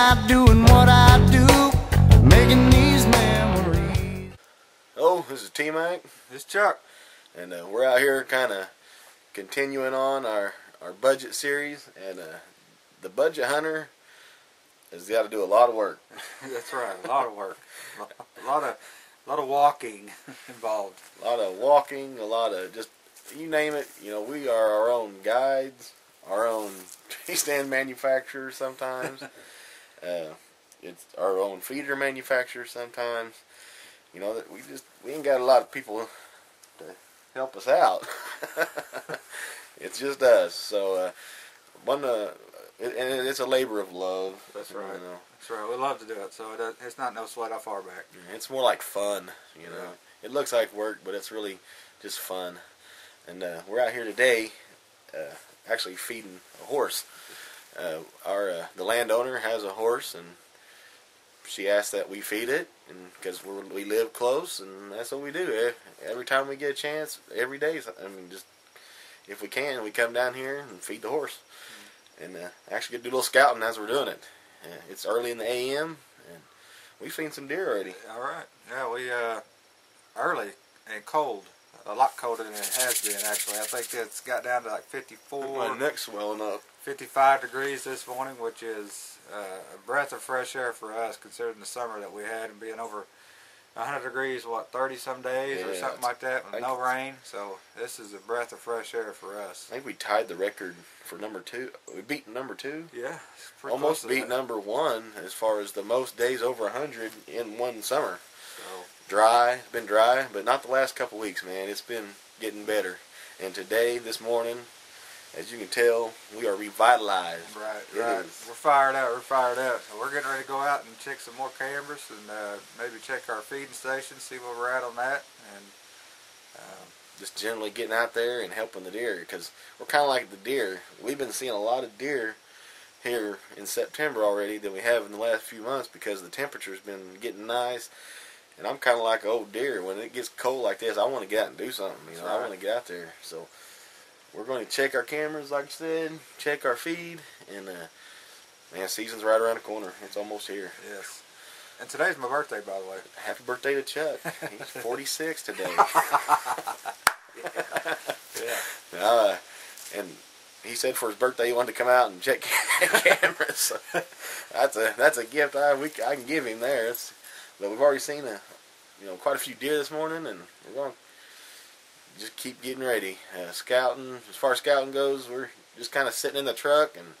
out doing what I do, making these memories. Oh, this is T-Mac. This is Chuck. And we're out here kind of continuing on our budget series. And the budget hunter has got to do a lot of work. That's right, a lot of work. A lot of walking involved. A lot of walking, a lot of just, you name it. You know, we are our own guides, our own tree stand manufacturers sometimes. It's our own feeder manufacturers sometimes. You know, that we ain't got a lot of people to help us out. It's just us. So and it's a labor of love. That's right. You know. That's right. We love to do it, so it's not no sweat off our back. It's more like fun. You know, Yeah. It looks like work, but it's really just fun. And we're out here today, actually feeding a horse. The landowner has a horse, and she asked that we feed it, and because we live close, and that's what we do. Every time we get a chance, every day. I mean, just if we can, we come down here and feed the horse, and actually get to do a little scouting as we're doing it. It's early in the a.m. and we've seen some deer already. All right. Yeah, we early and cold. A lot colder than it has been, actually. I think it's got down to like 54. My neck's swelling up. 55 degrees this morning, which is a breath of fresh air for us, considering the summer that we had and being over 100 degrees, what, 30 some days or something like that, with no rain. So this is a breath of fresh air for us. I think we tied the record for number 2. We beat number 2. Yeah, almost beat number 1 as far as the most days over 100 in one summer. So dry, it's been dry, but not the last couple weeks, man. It's been getting better. And today, this morning, as you can tell, we are revitalized. Right. We're fired out. So we're getting ready to go out and check some more cameras and maybe check our feeding station, see where we're at on that, and just generally getting out there and helping the deer, because we're kind of like the deer. We've been seeing a lot of deer here in September already than we have in the last few months, because the temperature's been getting nice. And I'm kind of like old deer. When it gets cold like this, I want to get out and do something. You know, I want to get out there. So we're going to check our cameras, like I said, check our feed, and man, season's right around the corner. It's almost here. Yes. And today's my birthday, by the way. Happy birthday to Chuck. He's 46 today. Yeah. And he said for his birthday he wanted to come out and check cameras. So that's a gift I can give him there. But we've already seen quite a few deer this morning, and we're going to just keep getting ready. Scouting, as far as scouting goes, we're just kind of sitting in the truck and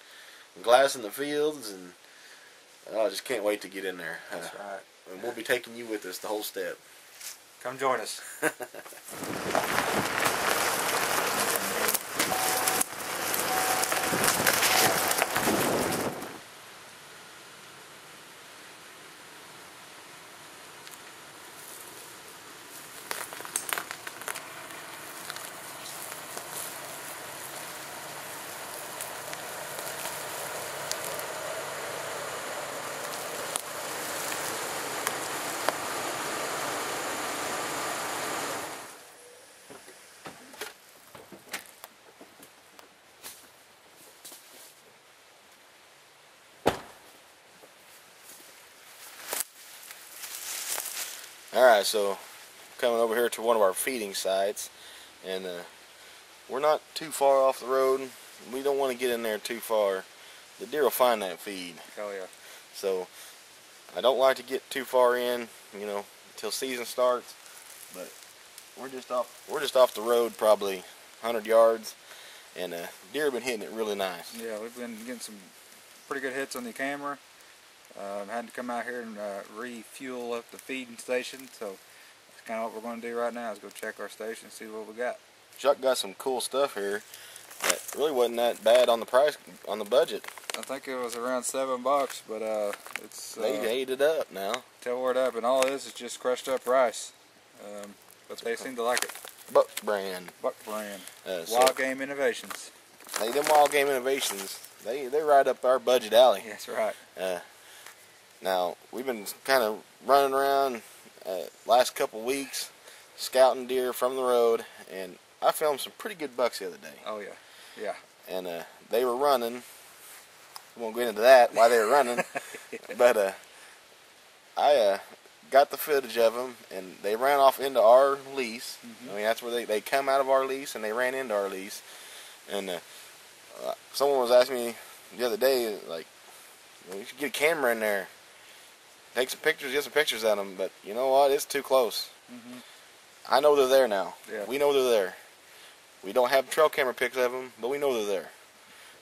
glassing the fields, and I just can't wait to get in there. That's right. And we'll be taking you with us the whole step. Come join us. Alright, so coming over here to one of our feeding sites, and we're not too far off the road. We don't want to get in there too far. The deer will find that feed. Oh yeah. So I don't like to get too far in, until season starts. But we're just off the road, probably 100 yards, and deer have been hitting it really nice. Yeah, we've been getting some pretty good hits on the camera. Had to come out here and refuel up the feeding station, so that's kind of what we're going to do right now, is go check our station and see what we got. Chuck got some cool stuff here that really wasn't that bad on the price, on the budget. I think it was around $7, but it's they ate it up now. Tore it up, and all it is just crushed up rice. But they seem to like it. Buck brand. Buck brand. Wild Game Innovations. Hey, them Wild Game Innovations, they're right up our budget alley. That's right. Now, we've been kind of running around last couple weeks, scouting deer from the road, and I filmed some pretty good bucks the other day. Oh, yeah. Yeah. And they were running. We won't get into that, why they were running. But I got the footage of them, and they ran off into our lease. I mean, that's where they come out of our lease, and they ran into our lease. And someone was asking me the other day, like, we should get a camera in there, take some pictures, get some pictures of them. But you know what? It's too close. I know they're there now. Yeah. We know they're there. We don't have trail camera pics of them, but we know they're there.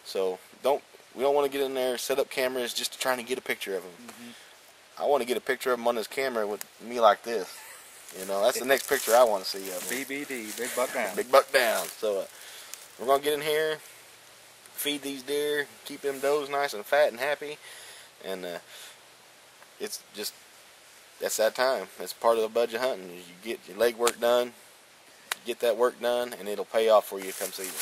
So we don't want to get in there, set up cameras just trying to get a picture of them. I want to get a picture of them on this camera with me like this. You know, that's the next picture I want to see of them. BBD, big buck down. Big buck down. So we're gonna get in here, feed these deer, keep them does nice and fat and happy, and it's just that's that time. It's part of the budget hunting. You get your leg work done, get that work done, and it'll pay off for you come season.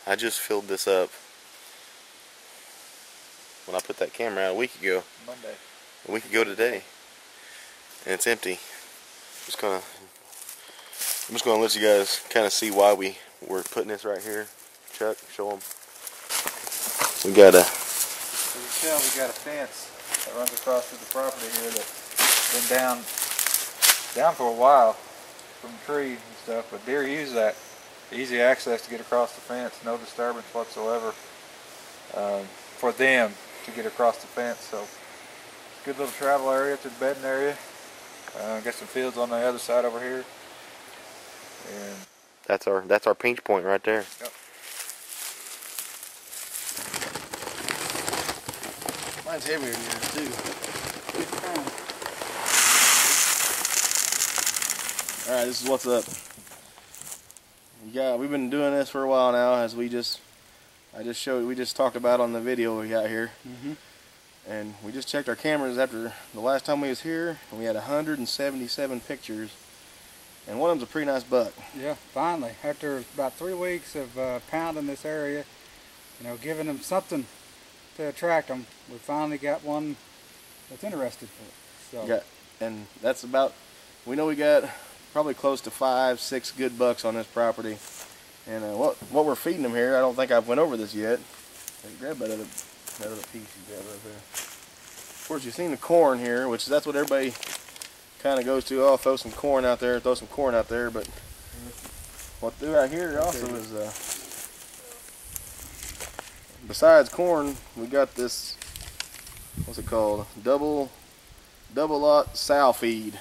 I just filled this up when I put that camera out a week ago. Monday. A week ago today, and it's empty. I'm just gonna let you guys kind of see why we're putting this right here. Chuck, show them. We got a fence that runs across through the property here that's been down for a while from trees and stuff, but deer use that. Easy access to get across the fence, no disturbance whatsoever for them to get across the fence. So good little travel area to the bedding area. Got some fields on the other side over here. And that's our pinch point right there. Yep. Mine's heavier than yours too. Alright, this is what's up. Yeah, we've been doing this for a while now, as we just talked about on the video we got here. And we just checked our cameras after the last time we was here, and we had 177 pictures, and one of them's a pretty nice buck. Yeah, finally, after about 3 weeks of pounding this area, you know, giving them something to attract them, we finally got one that's interested for it. So. Yeah, and that's about, we know we got probably close to 5-6 good bucks on this property. And what we're feeding them here, I don't think I've went over this yet. Hey, grab that other piece you got right there. Of course, you've seen the corn here, which that's what everybody kind of goes to. Oh, throw some corn out there, throw some corn out there. But what they do out here also is, besides corn, we got this, what's it called? Double lot sow feed.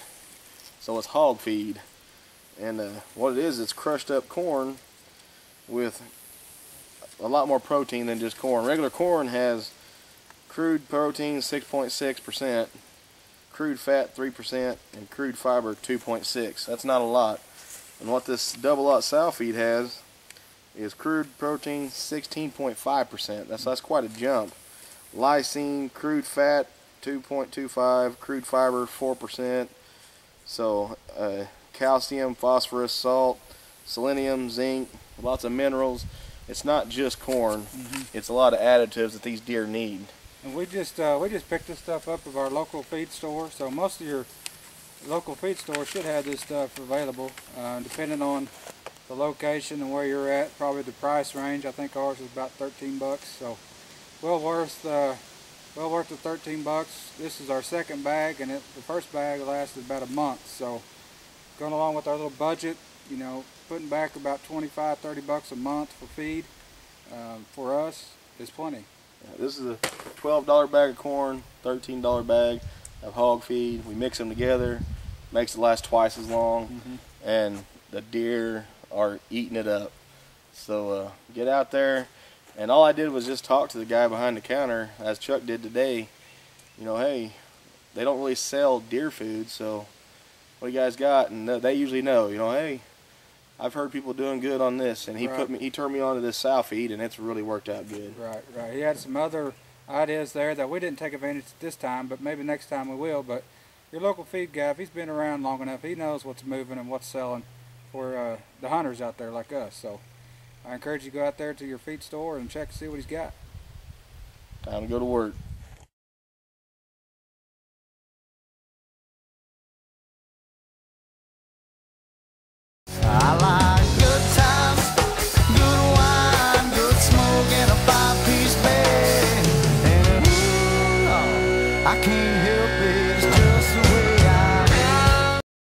So it's hog feed, and what it is, it's crushed up corn with a lot more protein than just corn. Regular corn has crude protein 6.6%, crude fat 3%, and crude fiber 2.6. That's not a lot. And what this double lot sow feed has is crude protein 16.5%. That's quite a jump. Lysine, crude fat 2.25, crude fiber 4%. So calcium, phosphorus, salt, selenium, zinc, lots of minerals. It's not just corn. It's a lot of additives that these deer need. And we just picked this stuff up at our local feed store. So most of your local feed stores should have this stuff available, depending on the location and where you're at. Probably the price range. I think ours is about 13 bucks. So well worth well worth the 13 bucks. This is our second bag, and the first bag lasted about a month. So going along with our little budget, you know, putting back about 25, 30 bucks a month for feed for us is plenty. Yeah, this is a $12 bag of corn, $13 bag of hog feed. We mix them together, makes it last twice as long, and the deer are eating it up. So get out there, and all I did was just talk to the guy behind the counter, as Chuck did today. You know, hey, they don't really sell deer food, so what do you guys got? And they usually know, you know, hey, I've heard people doing good on this, and he turned me on to this sow feed, and it's really worked out good. Right. He had some other ideas there that we didn't take advantage of this time, but maybe next time we will. But your local feed guy, if he's been around long enough, he knows what's moving and what's selling for the hunters out there like us. So I encourage you to go out there to your feed store and check to see what he's got. Time to go to work.